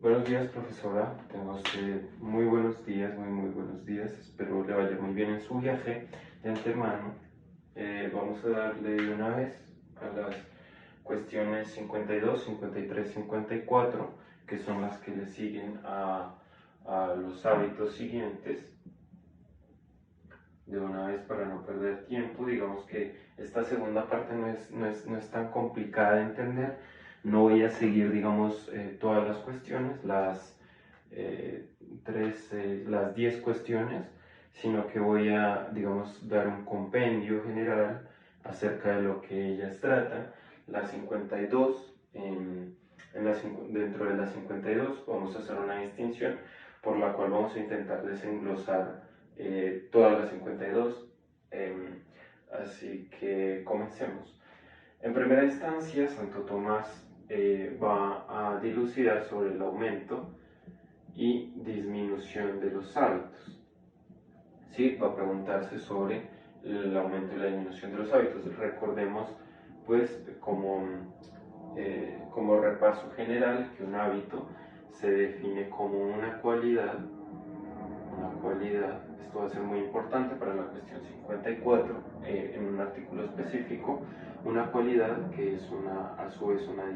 Buenos días, profesora. Tenga usted muy buenos días, muy buenos días. Espero le vaya muy bien en su viaje. De antemano, vamos a darle de una vez a las cuestiones 52, 53, 54, que son las que le siguen a los hábitos siguientes. De una vez para no perder tiempo, digamos que esta segunda parte no es tan complicada de entender. No voy a seguir, digamos, todas las cuestiones, las 10 cuestiones, sino que voy a, digamos, dar un compendio general acerca de lo que ellas tratan. La 52, dentro de la 52 vamos a hacer una distinción por la cual vamos a intentar desenglosar todas las 52. Así que comencemos. En primera instancia, Santo Tomás va a dilucidar sobre el aumento y disminución de los hábitos. ¿Sí? Va a preguntarse sobre el aumento y la disminución de los hábitos. Recordemos, pues, como repaso general, que un hábito se define como una cualidad, esto va a ser muy importante para la cuestión 54, en un artículo específico, una cualidad que es a su vez una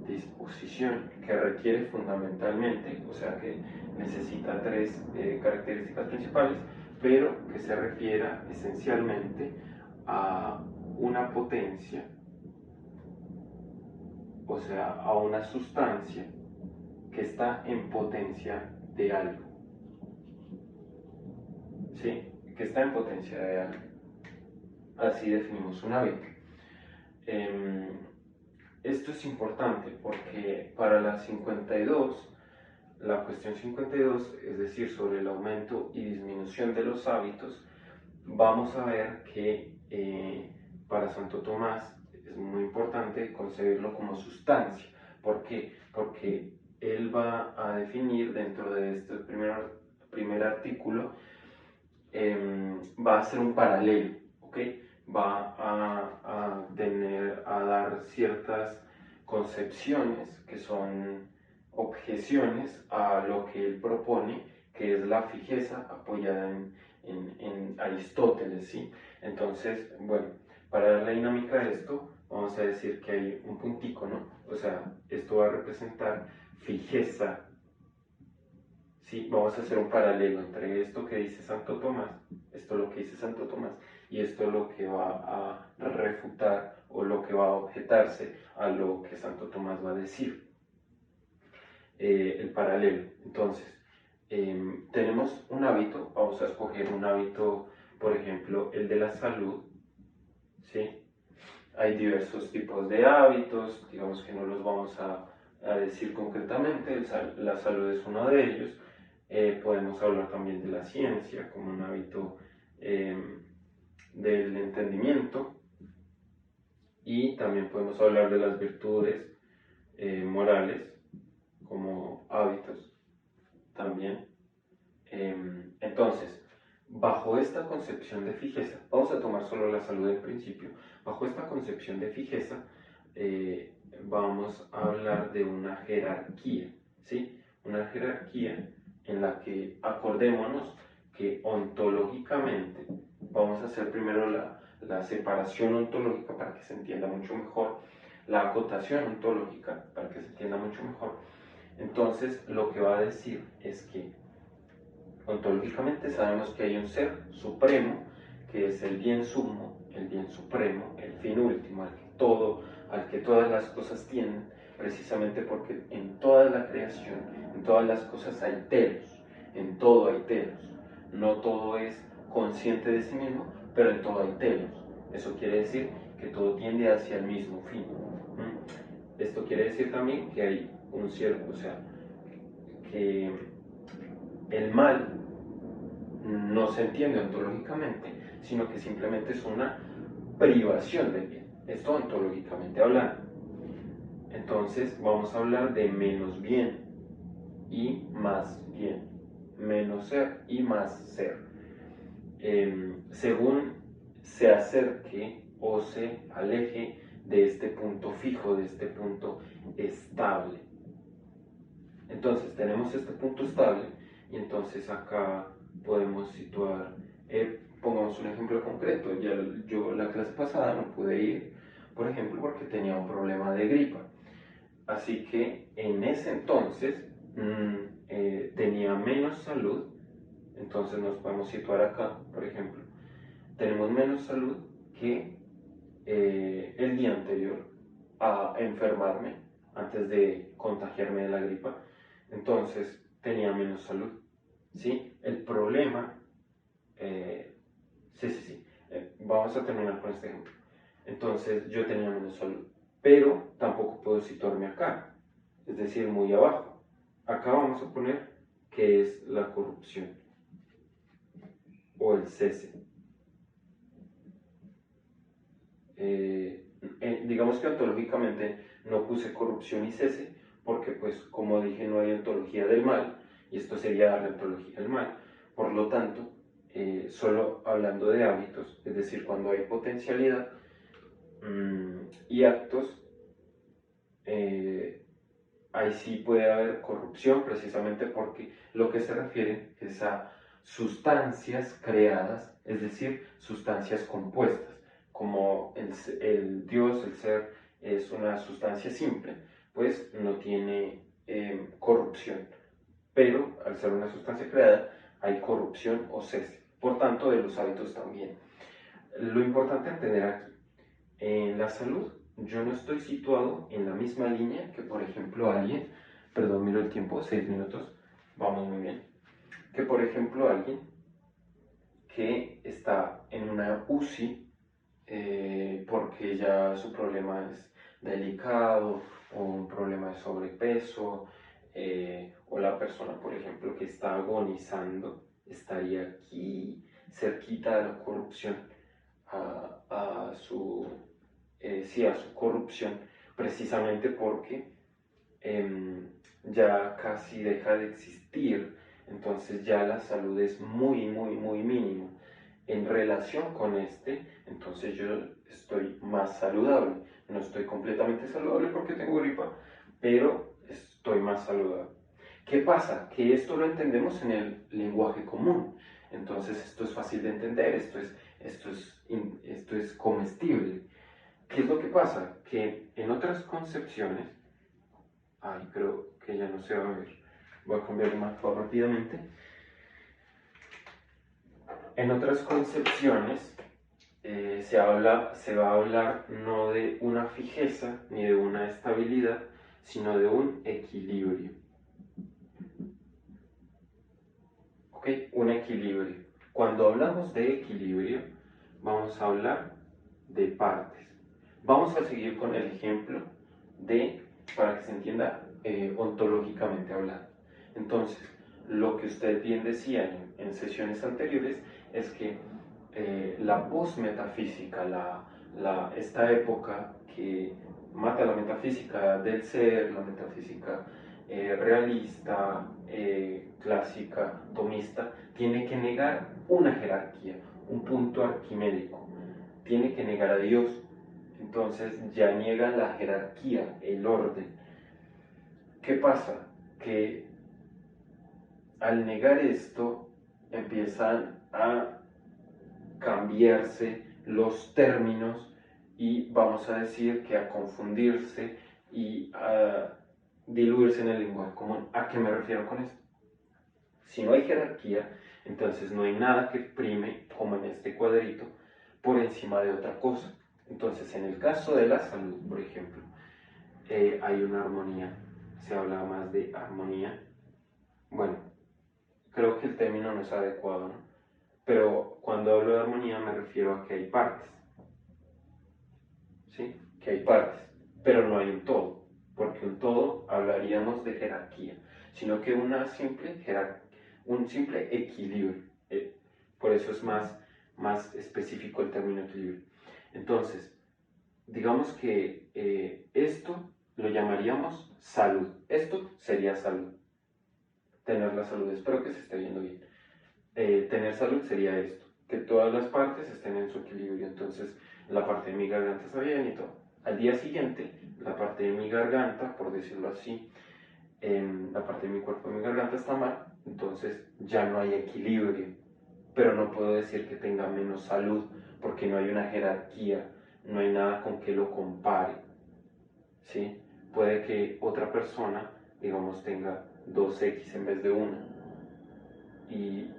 disposición que requiere fundamentalmente, o sea que necesita tres características principales, pero que se refiera esencialmente a una potencia, o sea, a una sustancia que está en potencia de algo. ¿Sí? Que está en potencia de algo. Así definimos un hábito. Esto es importante porque para la 52, la cuestión 52, es decir, sobre el aumento y disminución de los hábitos, vamos a ver que para Santo Tomás es muy importante concebirlo como sustancia. ¿Por qué? Porque él va a definir dentro de este primer artículo, va a ser un paralelo, ¿ok? Va a dar ciertas concepciones que son objeciones a lo que él propone, que es la fijeza apoyada en Aristóteles, ¿sí? Entonces, bueno, para dar la dinámica de esto, vamos a decir que hay un puntico, ¿no? O sea, esto va a representar fijeza. Sí, vamos a hacer un paralelo entre esto que dice Santo Tomás, esto lo que dice Santo Tomás, y esto lo que va a refutar o lo que va a objetarse a lo que Santo Tomás va a decir. El paralelo. Entonces, tenemos un hábito, vamos a escoger un hábito, por ejemplo, el de la salud, ¿sí? Hay diversos tipos de hábitos, digamos que no los vamos a decir concretamente, la salud es uno de ellos. Podemos hablar también de la ciencia como un hábito del entendimiento, y también podemos hablar de las virtudes morales como hábitos también. Entonces, bajo esta concepción de fijeza, vamos a tomar solo la salud del principio, bajo esta concepción de fijeza vamos a hablar de una jerarquía, ¿sí? Una jerarquía en la que acordémonos que ontológicamente vamos a hacer primero la separación ontológica para que se entienda mucho mejor, la acotación ontológica para que se entienda mucho mejor. Entonces, lo que va a decir es que ontológicamente sabemos que hay un ser supremo, que es el bien sumo, el bien supremo, el fin último, al que todas las cosas tienden, precisamente porque en toda la creación, en todas las cosas hay telos, en todo hay telos. No todo es consciente de sí mismo, pero en todo hay telos. Eso quiere decir que todo tiende hacia el mismo fin. Esto quiere decir también que hay un cierto, o sea, que el mal no se entiende ontológicamente, sino que simplemente es una privación del bien. Esto ontológicamente hablando. Entonces vamos a hablar de menos bien y más bien, menos ser y más ser, según se acerque o se aleje de este punto fijo, de este punto estable. Entonces tenemos este punto estable y entonces acá podemos situar, pongamos un ejemplo concreto. Yo la clase pasada no pude ir, por ejemplo, porque tenía un problema de gripa. Así que en ese entonces tenía menos salud. Entonces nos podemos situar acá, por ejemplo. Tenemos menos salud que el día anterior a enfermarme antes de contagiarme de la gripa. Entonces tenía menos salud. ¿Sí? El problema, vamos a terminar con este ejemplo. Entonces yo tenía menos salud, pero tampoco puedo situarme acá, es decir, muy abajo. Acá vamos a poner que es la corrupción o el cese. Digamos que ontológicamente no puse corrupción y cese porque, pues, como dije, no hay ontología del mal y esto sería la ontología del mal. Por lo tanto, solo hablando de hábitos, es decir, cuando hay potencialidad y actos, ahí sí puede haber corrupción, precisamente porque lo que se refiere es a sustancias creadas, es decir, sustancias compuestas. Como el Dios, el ser, es una sustancia simple, pues no tiene corrupción. Pero al ser una sustancia creada, hay corrupción o cese. Por tanto, de los hábitos también. Lo importante entender aquí, en la salud, yo no estoy situado en la misma línea que, por ejemplo, alguien, perdón, miro el tiempo, 6 minutos, vamos muy bien, que, por ejemplo, alguien que está en una UCI porque ya su problema es delicado o un problema de sobrepeso, o la persona, por ejemplo, que está agonizando, estaría aquí cerquita de la corrupción, a su a su corrupción, precisamente porque ya casi deja de existir, entonces ya la salud es muy, muy, muy mínima. En relación con entonces yo estoy más saludable. No estoy completamente saludable porque tengo gripa, pero estoy más saludable. ¿Qué pasa? Que esto lo entendemos en el lenguaje común. Entonces esto es fácil de entender, esto es comestible. ¿Qué es lo que pasa? Que en otras concepciones, creo que ya no se va a ver, voy a cambiar de marco rápidamente. En otras concepciones se va a hablar no de una fijeza ni de una estabilidad, sino de un equilibrio. ¿Ok? Un equilibrio. Cuando hablamos de equilibrio, vamos a hablar de partes. Vamos a seguir con el ejemplo para que se entienda ontológicamente hablando. Entonces, lo que usted bien decía en sesiones anteriores es que la posmetafísica, esta época que mata la metafísica del ser, la metafísica realista, clásica, tomista, tiene que negar una jerarquía, un punto arquimédico, tiene que negar a Dios. Entonces ya niega la jerarquía, el orden. ¿Qué pasa? Que al negar esto empiezan a cambiarse los términos y vamos a decir que a confundirse y a diluirse en el lenguaje común. ¿A qué me refiero con esto? Si no hay jerarquía, entonces no hay nada que prime, como en este cuadrito, por encima de otra cosa. Entonces, en el caso de la salud, por ejemplo, hay una armonía. Se habla más de armonía. Bueno, creo que el término no es adecuado, ¿no? Pero cuando hablo de armonía me refiero a que hay partes. ¿Sí? Que hay partes, pero no hay un todo. Porque un todo hablaríamos de jerarquía, sino que un simple equilibrio. Por eso es más específico el término equilibrio. Entonces, digamos que esto lo llamaríamos salud. Esto sería salud. Tener la salud, espero que se esté viendo bien. Tener salud sería esto, que todas las partes estén en su equilibrio. Entonces, la parte de mi garganta está bien y todo. Al día siguiente, la parte de mi garganta, por decirlo así, la parte de mi cuerpo de mi garganta está mal, entonces ya no hay equilibrio. Pero no puedo decir que tenga menos salud porque no hay una jerarquía, no hay nada con que lo compare, ¿sí? Puede que otra persona, digamos, tenga 2x en vez de 1 y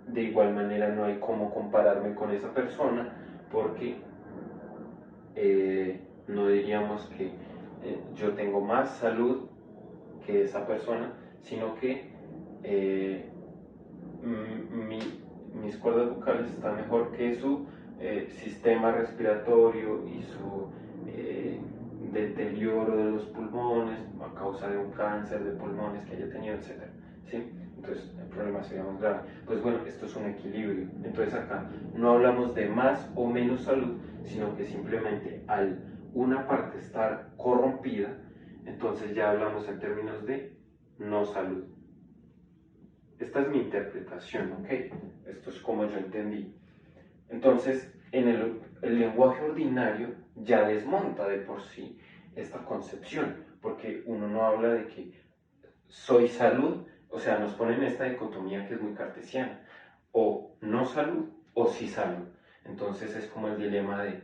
de igual manera no hay cómo compararme con esa persona porque no diríamos que yo tengo más salud que esa persona, sino que mis cuerdas vocales están mejor que su sistema respiratorio y su deterioro de los pulmones a causa de un cáncer de pulmones que haya tenido, etc. ¿Sí? Entonces el problema sería más grave. Pues bueno, esto es un equilibrio. Entonces acá no hablamos de más o menos salud, sino que simplemente al una parte estar corrompida, entonces ya hablamos en términos de no salud. Esta es mi interpretación, ¿ok? Esto es como yo entendí. Entonces, en el lenguaje ordinario ya desmonta de por sí esta concepción, porque uno no habla de que soy salud, o sea, nos ponen esta dicotomía que es muy cartesiana, o no salud o sí salud. Entonces es como el dilema de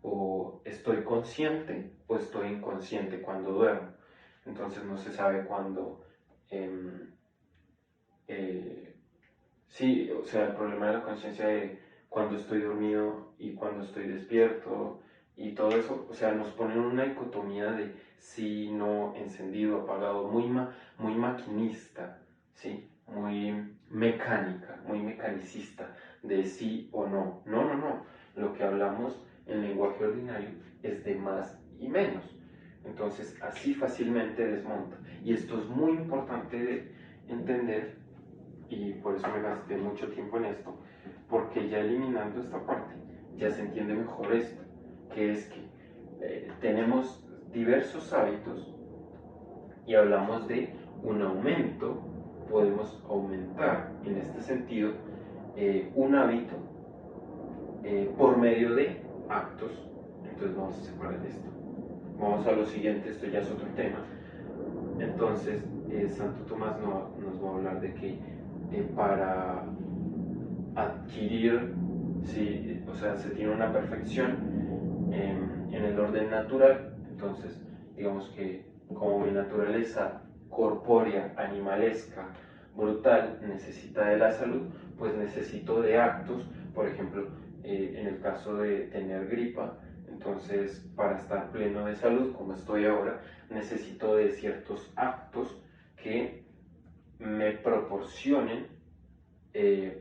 o estoy consciente o estoy inconsciente cuando duermo. Entonces no se sabe cuándo... sí, o sea, el problema de la conciencia de cuando estoy dormido y cuando estoy despierto y todo eso, o sea, nos ponen una dicotomía de sí, no, encendido, apagado, muy maquinista, ¿sí? Muy mecánica, muy mecanicista, de sí o no. No, no, no. Lo que hablamos en lenguaje ordinario es de más y menos. Entonces, así fácilmente desmonta. Y esto es muy importante de entender y por eso me gasté mucho tiempo en esto, porque ya eliminando esta parte, ya se entiende mejor esto, que es que tenemos diversos hábitos y hablamos de un aumento, podemos aumentar en este sentido un hábito por medio de actos. Entonces vamos a separar esto. Vamos a lo siguiente, esto ya es otro tema. Entonces, Santo Tomás nos va a hablar de que para adquirir, sí, o sea, se tiene una perfección en el orden natural, entonces digamos que como mi naturaleza corpórea, animalesca, brutal, necesita de la salud, pues necesito de actos, por ejemplo, en el caso de tener gripa, entonces para estar pleno de salud, como estoy ahora, necesito de ciertos actos que me proporcionen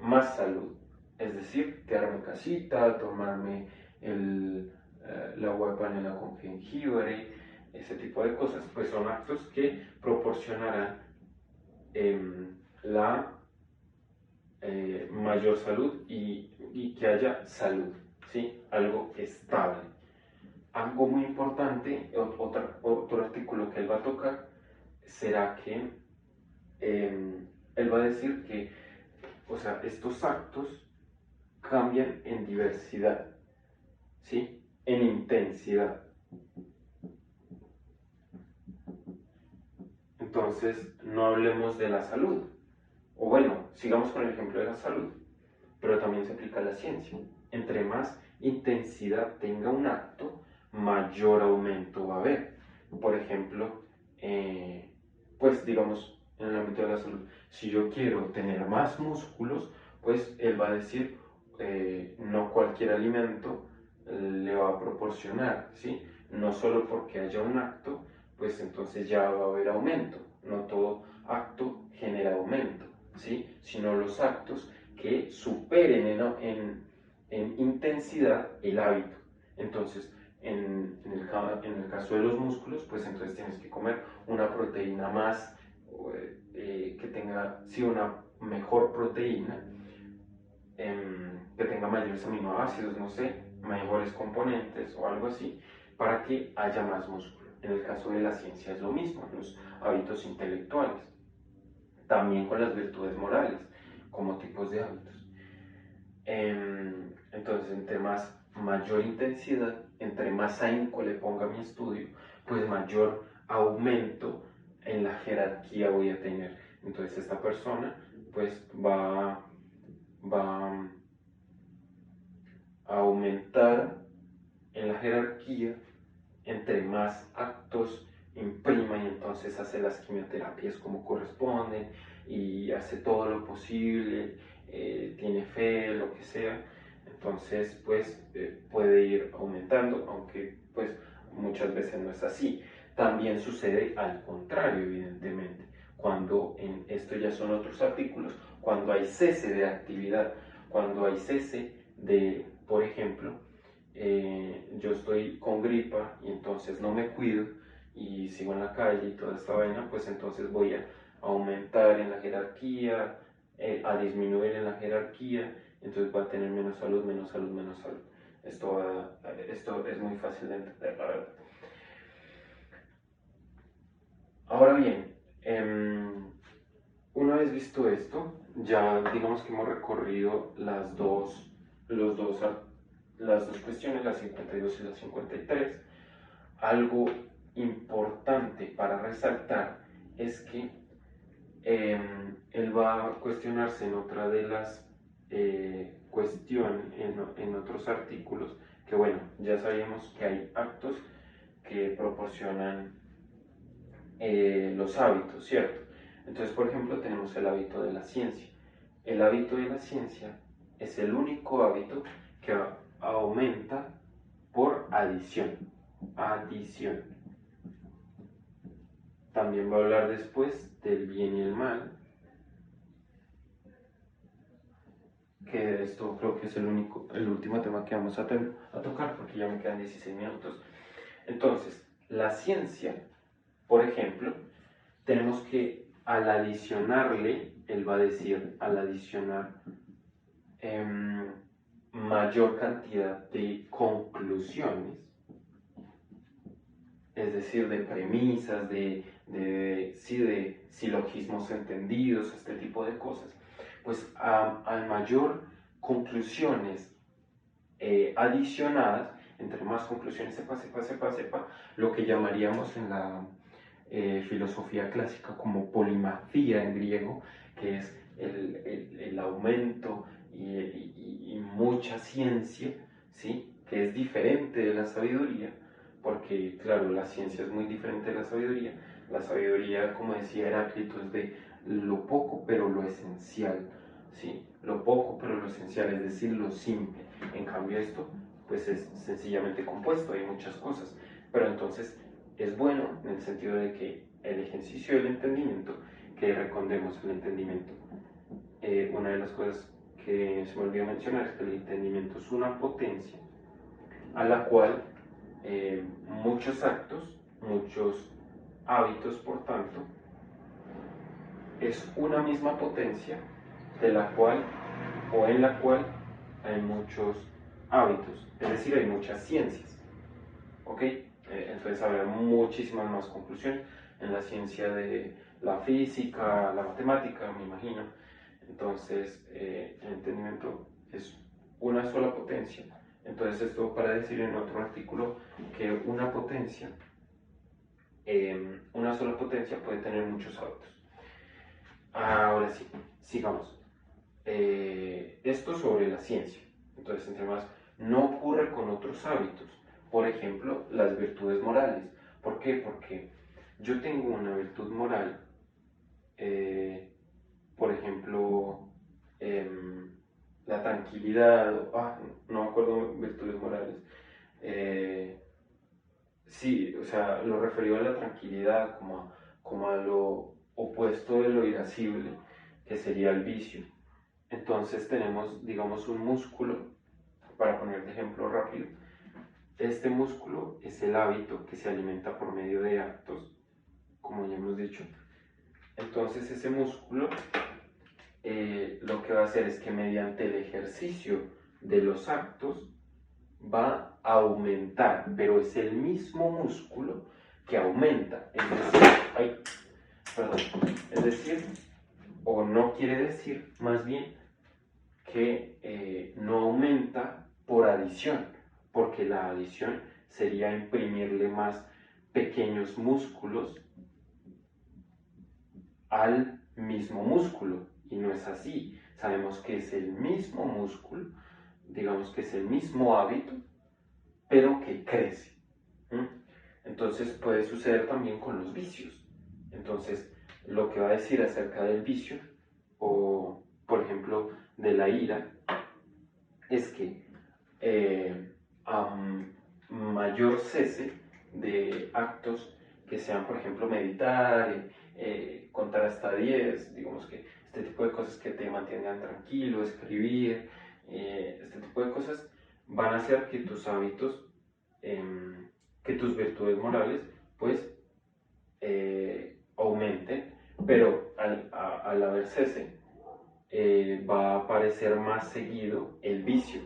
más salud. Es decir, quedarme en casita, tomarme la agua de panela con jengibre, ese tipo de cosas, pues son actos que proporcionarán la mayor salud y que haya salud, ¿sí? Algo estable. Algo muy importante, otro artículo que él va a tocar, será que él va a decir que, o sea, estos actos cambian en diversidad, ¿sí? En intensidad. Entonces, no hablemos de la salud. O bueno, sigamos con el ejemplo de la salud, pero también se aplica a la ciencia. Entre más intensidad tenga un acto, mayor aumento va a haber. Por ejemplo, pues digamos, en el ámbito de la salud, si yo quiero tener más músculos, pues él va a decir, no cualquier alimento le va a proporcionar, ¿sí? No solo porque haya un acto, pues entonces ya va a haber aumento. No todo acto genera aumento, ¿sí? Sino los actos que superen en intensidad el hábito. Entonces, en el caso de los músculos, pues entonces tienes que comer una proteína más, que tenga, sí, una mejor proteína, que tenga mayores aminoácidos, no sé, mejores componentes o algo así, para que haya más músculo. En el caso de la ciencia es lo mismo, los hábitos intelectuales, también con las virtudes morales, como tipos de hábitos. Entonces, entre más mayor intensidad, entre más ahínco le ponga mi estudio, pues mayor aumento en en la jerarquía voy a tener. Entonces esta persona pues va a aumentar en la jerarquía entre más actos imprima, y entonces hace las quimioterapias como corresponden y hace todo lo posible, tiene fe, lo que sea. Entonces pues puede ir aumentando, aunque pues muchas veces no es así. También sucede al contrario, evidentemente, cuando esto ya son otros artículos, cuando hay cese de actividad, cuando hay cese de, por ejemplo, yo estoy con gripa y entonces no me cuido y sigo en la calle y toda esta vaina, pues entonces voy a aumentar en la jerarquía, a disminuir en la jerarquía, entonces va a tener menos salud, menos salud, menos salud. Esto es muy fácil de entender, la verdad. Ahora bien, una vez visto esto, ya digamos que hemos recorrido las dos cuestiones, la 52 y la 53. Algo importante para resaltar es que él va a cuestionarse en otra de las cuestiones, en otros artículos, que bueno, ya sabemos que hay actos que proporcionan los hábitos, ¿cierto? Entonces, por ejemplo, tenemos el hábito de la ciencia. El hábito de la ciencia es el único hábito que aumenta por adición. Adición. También va a hablar después del bien y el mal, que esto creo que es el último tema que vamos a tocar, porque ya me quedan 16 minutos. Entonces, la ciencia, por ejemplo, tenemos que al adicionarle, él va a decir, al adicionar mayor cantidad de conclusiones, es decir, de premisas, de silogismos entendidos, este tipo de cosas, pues a mayor conclusiones adicionadas, entre más conclusiones sepa, lo que llamaríamos en la filosofía clásica como polimatía en griego, que es el aumento y mucha ciencia, ¿sí? Que es diferente de la sabiduría, porque claro, la ciencia es muy diferente de la sabiduría. La sabiduría, como decía Heráclito, es de lo poco pero lo esencial, ¿sí? Lo poco pero lo esencial, es decir, lo simple. En cambio esto, pues es sencillamente compuesto, hay muchas cosas, pero entonces es bueno en el sentido de que el ejercicio del entendimiento, que recordemos el entendimiento, una de las cosas que se me olvidó mencionar es que el entendimiento es una potencia a la cual muchos actos, muchos hábitos, por tanto, es una misma potencia de la cual o en la cual hay muchos hábitos, es decir, hay muchas ciencias, ¿ok? Entonces habrá muchísimas más conclusiones en la ciencia de la física, la matemática, me imagino. Entonces, el entendimiento es una sola potencia. Entonces, esto para decir en otro artículo que una sola potencia puede tener muchos hábitos. Ahora sí, sigamos. Esto sobre la ciencia. Entonces, entre más, no ocurre con otros hábitos. Por ejemplo, las virtudes morales. ¿Por qué? Porque yo tengo una virtud moral, por ejemplo, la tranquilidad, no me acuerdo virtudes morales. Sí, o sea, lo referido a la tranquilidad como a lo opuesto de lo irascible, que sería el vicio. Entonces tenemos, digamos, un músculo, para poner de ejemplo rápido. Este músculo es el hábito que se alimenta por medio de actos, como ya hemos dicho. Entonces ese músculo lo que va a hacer es que mediante el ejercicio de los actos va a aumentar, pero es el mismo músculo que aumenta, es decir, o no quiere decir más bien que no aumenta por adición, porque la adición sería imprimirle más pequeños músculos al mismo músculo, y no es así. Sabemos que es el mismo músculo, digamos que es el mismo hábito, pero que crece. Entonces puede suceder también con los vicios. Entonces, lo que va a decir acerca del vicio, o por ejemplo de la ira, es que a mayor cese de actos que sean, por ejemplo, meditar, contar hasta 10, digamos que este tipo de cosas que te mantengan tranquilo, escribir, este tipo de cosas van a hacer que tus hábitos, que tus virtudes morales, pues aumenten, pero al haber cese, va a aparecer más seguido el vicio,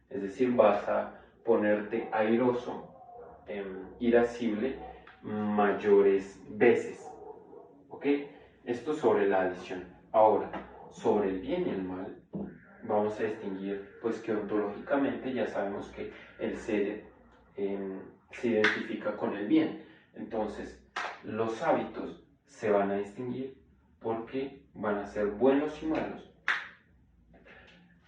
es decir, vas a ponerte airoso, irascible, mayores veces, ¿ok? Esto sobre la adicción. Ahora, sobre el bien y el mal, vamos a distinguir, pues que ontológicamente ya sabemos que el ser se identifica con el bien. Entonces, los hábitos se van a distinguir porque van a ser buenos y malos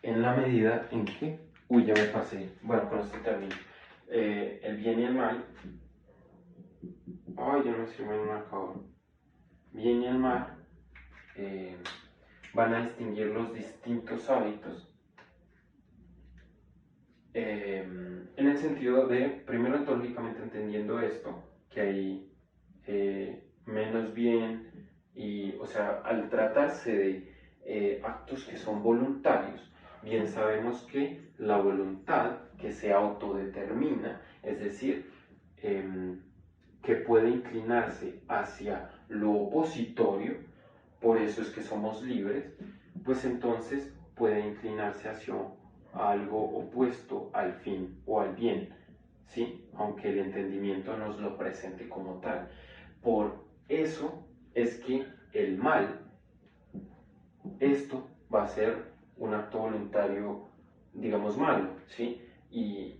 en la medida en que, uy, ya me pasé, bueno, con este término, el bien y el mal, ay, yo no sé si me marcador, bien y el mal van a distinguir los distintos hábitos en el sentido de, primero ontológicamente entendiendo esto, que hay menos bien, y, o sea, al tratarse de actos que son voluntarios, bien sabemos que la voluntad que se autodetermina, es decir, que puede inclinarse hacia lo opositorio, por eso es que somos libres, pues entonces puede inclinarse hacia algo opuesto al fin o al bien, ¿sí? Aunque el entendimiento nos lo presente como tal. Por eso es que el mal, esto va a ser un acto voluntario, digamos, malo, ¿sí? Y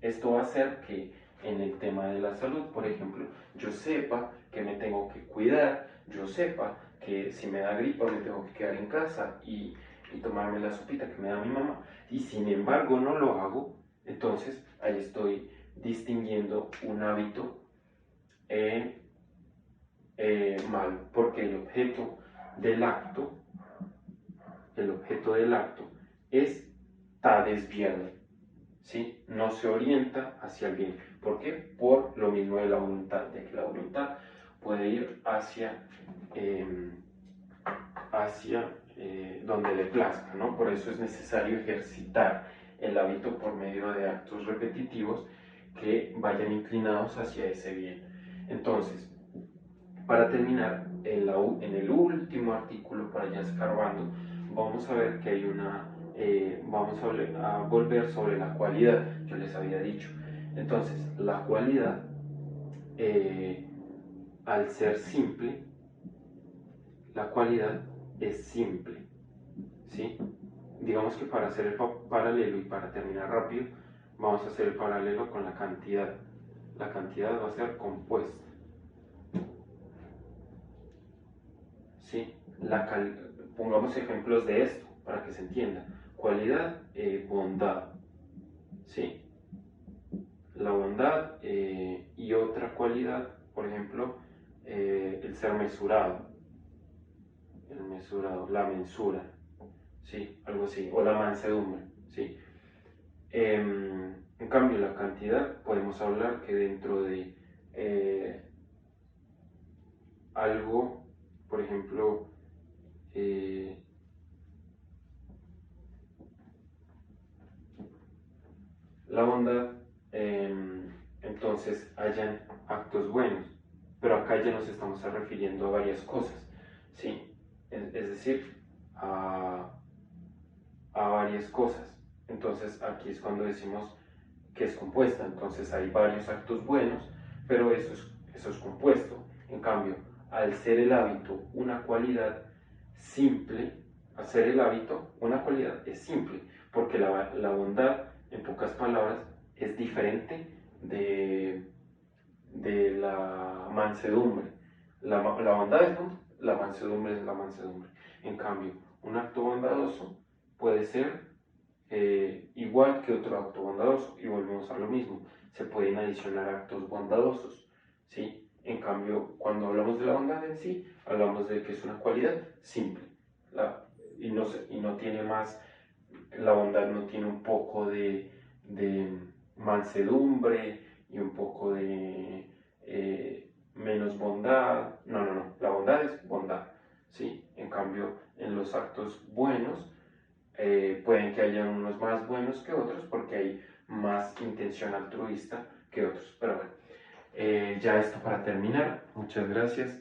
esto va a hacer que en el tema de la salud, por ejemplo, yo sepa que me tengo que cuidar, yo sepa que si me da gripa me tengo que quedar en casa y tomarme la sopita que me da mi mamá, y sin embargo no lo hago, entonces ahí estoy distinguiendo un hábito mal, porque el objeto del acto está desviado, ¿sí? No se orienta hacia el bien. ¿Por qué? Por lo mismo de la voluntad, de que la voluntad puede ir hacia donde le plazca, ¿no? Por eso es necesario ejercitar el hábito por medio de actos repetitivos que vayan inclinados hacia ese bien. Entonces, para terminar, en el último artículo, para ya escarbando, vamos a ver que hay vamos a volver sobre la cualidad, yo les había dicho. Entonces, la cualidad, al ser simple, la cualidad es simple, ¿sí? Digamos que para hacer el paralelo y para terminar rápido, vamos a hacer el paralelo con la cantidad. La cantidad va a ser compuesta, ¿sí? Pongamos ejemplos de esto para que se entienda. Cualidad, bondad, ¿sí? La bondad y otra cualidad, por ejemplo, el ser mesurado, la mensura, ¿sí? Algo así, o la mansedumbre, ¿sí? En cambio, la cantidad, podemos hablar que dentro de algo, por ejemplo, la bondad, entonces hayan actos buenos, pero acá ya nos estamos refiriendo a varias cosas, ¿sí? Es decir, a varias cosas. Entonces aquí es cuando decimos que es compuesta, entonces hay varios actos buenos, pero eso es compuesto. En cambio, al ser el hábito una cualidad simple, al ser el hábito una cualidad es simple, porque la bondad, en pocas palabras, es diferente de la mansedumbre. La bondad la mansedumbre es la mansedumbre. En cambio, un acto bondadoso puede ser igual que otro acto bondadoso, y volvemos a lo mismo, se pueden adicionar actos bondadosos, ¿sí? En cambio, cuando hablamos de la bondad en sí, hablamos de que es una cualidad simple, y no tiene más, la bondad no tiene un poco de mansedumbre y un poco de menos bondad. No, no, no, la bondad es bondad, ¿sí? En cambio, en los actos buenos, pueden que haya unos más buenos que otros porque hay más intención altruista que otros. Pero bueno, ya esto para terminar. Muchas gracias.